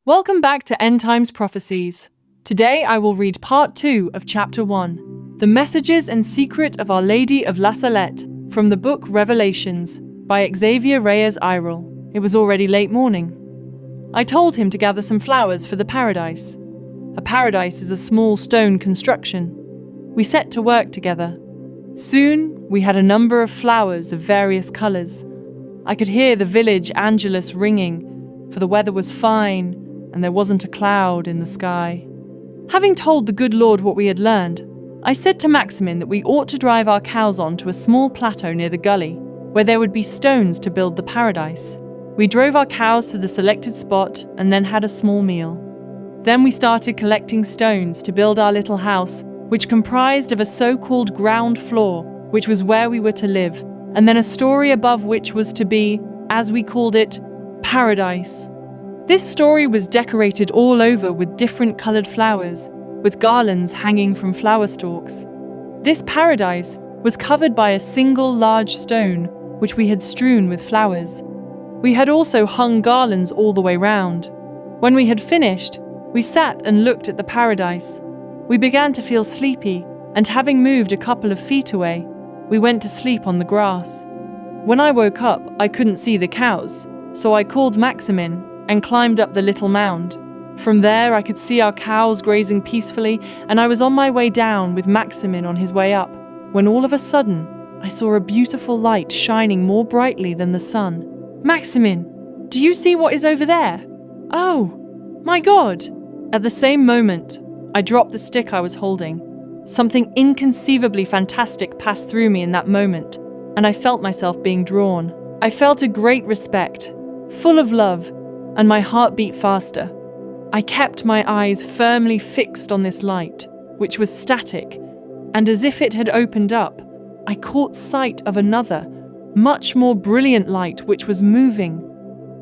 Welcome back to End Times Prophecies. Today I will read Part 2 of Chapter 1, The Messages and Secret of Our Lady of La Salette, from the book Revelations, by Xavier Reyes-Ayral. It was already late morning. I told him to gather some flowers for the paradise. A paradise is a small stone construction. We set to work together. Soon we had a number of flowers of various colors. I could hear the village angelus ringing, for the weather was fine, and there wasn't a cloud in the sky. Having told the good Lord what we had learned, I said to Maximin that we ought to drive our cows onto a small plateau near the gully, where there would be stones to build the paradise. We drove our cows to the selected spot and then had a small meal. Then we started collecting stones to build our little house, which comprised of a so-called ground floor, which was where we were to live, and then a story above which was to be, as we called it, paradise. This story was decorated all over with different colored flowers, with garlands hanging from flower stalks. This paradise was covered by a single large stone, which we had strewn with flowers. We had also hung garlands all the way round. When we had finished, we sat and looked at the paradise. We began to feel sleepy, and having moved a couple of feet away, we went to sleep on the grass. When I woke up, I couldn't see the cows, so I called Maximin and climbed up the little mound. From there I could see our cows grazing peacefully, and I was on my way down with Maximin on his way up, when all of a sudden I saw a beautiful light shining more brightly than the sun. "Maximin, do you see what is over there? Oh, my God!" At the same moment, I dropped the stick I was holding. Something inconceivably fantastic passed through me in that moment, and I felt myself being drawn. I felt a great respect, full of love, and my heart beat faster. I kept my eyes firmly fixed on this light, which was static, and as if it had opened up, I caught sight of another, much more brilliant light which was moving.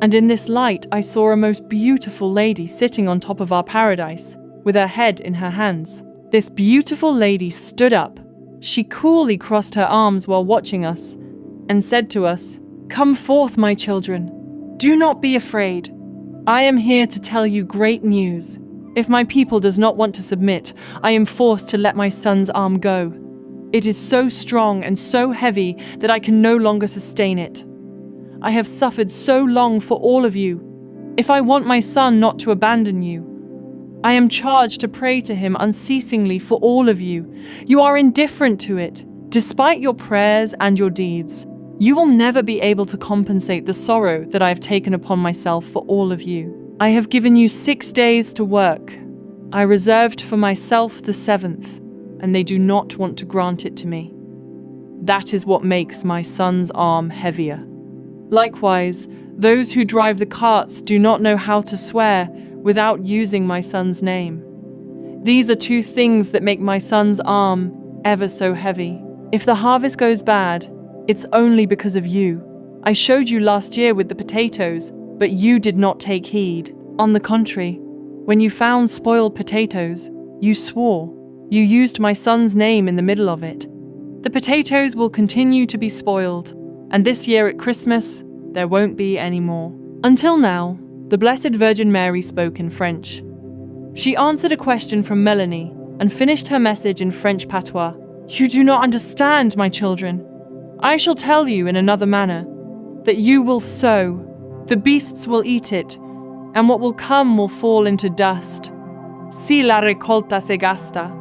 And in this light I saw a most beautiful lady sitting on top of our paradise, with her head in her hands. This beautiful lady stood up. She coolly crossed her arms while watching us, and said to us, "Come forth, my children. Do not be afraid. I am here to tell you great news. If my people does not want to submit, I am forced to let my son's arm go. It is so strong and so heavy that I can no longer sustain it. I have suffered so long for all of you. If I want my son not to abandon you, I am charged to pray to him unceasingly for all of you. You are indifferent to it, despite your prayers and your deeds. You will never be able to compensate the sorrow that I have taken upon myself for all of you. I have given you 6 days to work. I reserved for myself the 7th, and they do not want to grant it to me. That is what makes my son's arm heavier. Likewise, those who drive the carts do not know how to swear without using my son's name. These are 2 things that make my son's arm ever so heavy. If the harvest goes bad, it's only because of you. I showed you last year with the potatoes, but you did not take heed. On the contrary, when you found spoiled potatoes, you swore. You used my son's name in the middle of it. The potatoes will continue to be spoiled, and this year at Christmas, there won't be any more." Until now, the Blessed Virgin Mary spoke in French. She answered a question from Melanie and finished her message in French patois. "You do not understand, my children. I shall tell you in another manner, that you will sow, the beasts will eat it, and what will come will fall into dust. Si la recolta se gasta.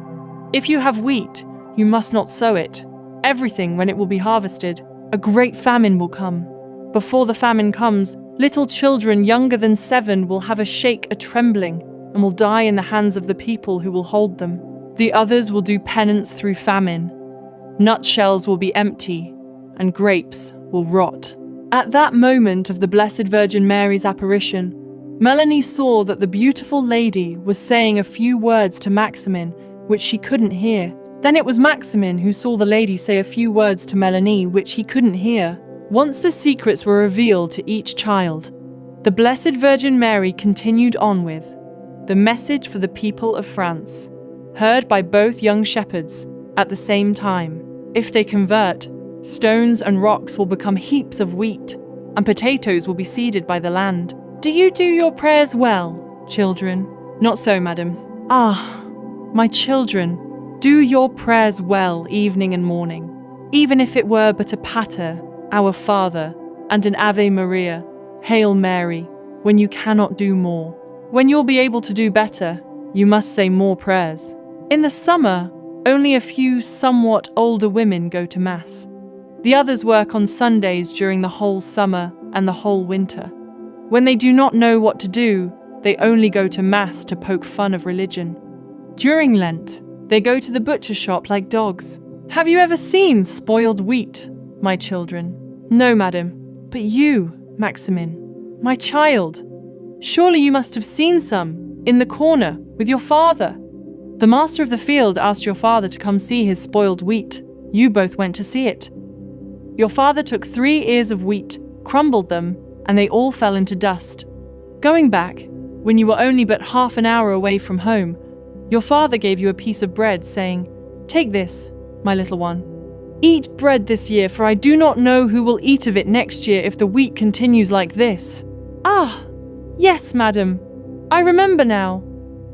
If you have wheat, you must not sow it. Everything when it will be harvested. A great famine will come. Before the famine comes, little children younger than 7 will have a shake, a trembling, and will die in the hands of the people who will hold them. The others will do penance through famine. Nutshells will be empty, and grapes will rot." At that moment of the Blessed Virgin Mary's apparition, Melanie saw that the beautiful lady was saying a few words to Maximin, which she couldn't hear. Then it was Maximin who saw the lady say a few words to Melanie, which he couldn't hear. Once the secrets were revealed to each child, the Blessed Virgin Mary continued on with the message for the people of France, heard by both young shepherds at the same time. If they convert, stones and rocks will become heaps of wheat, and potatoes will be seeded by the land. Do you do your prayers well, children. Not so, madam. Ah, my children, do your prayers well evening and morning, even if it were but a Pater, our Father, and an Ave Maria, Hail Mary, when you cannot do more. When you'll be able to do better, you must say more prayers. In the summer, only a few somewhat older women go to Mass. The others work on Sundays during the whole summer and the whole winter. When they do not know what to do, they only go to Mass to poke fun of religion. During Lent, they go to the butcher shop like dogs. Have you ever seen spoiled wheat, my children? No, madam. But you, Maximin, my child, surely you must have seen some, in the corner, with your father. The master of the field asked your father to come see his spoiled wheat. You both went to see it. Your father took 3 ears of wheat, crumbled them, and they all fell into dust. Going back, when you were only but half an hour away from home, your father gave you a piece of bread, saying, "Take this, my little one. Eat bread this year, for I do not know who will eat of it next year if the wheat continues like this." Ah, yes, madam. I remember now.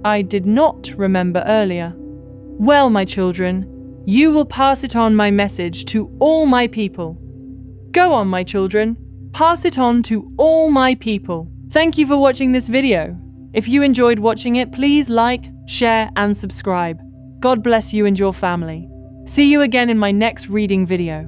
I did not remember earlier. Well, my children, you will pass it on my message to all my people. Go on, my children. Pass it on to all my people. Thank you for watching this video. If you enjoyed watching it, please like, share, and subscribe. God bless you and your family. See you again in my next reading video.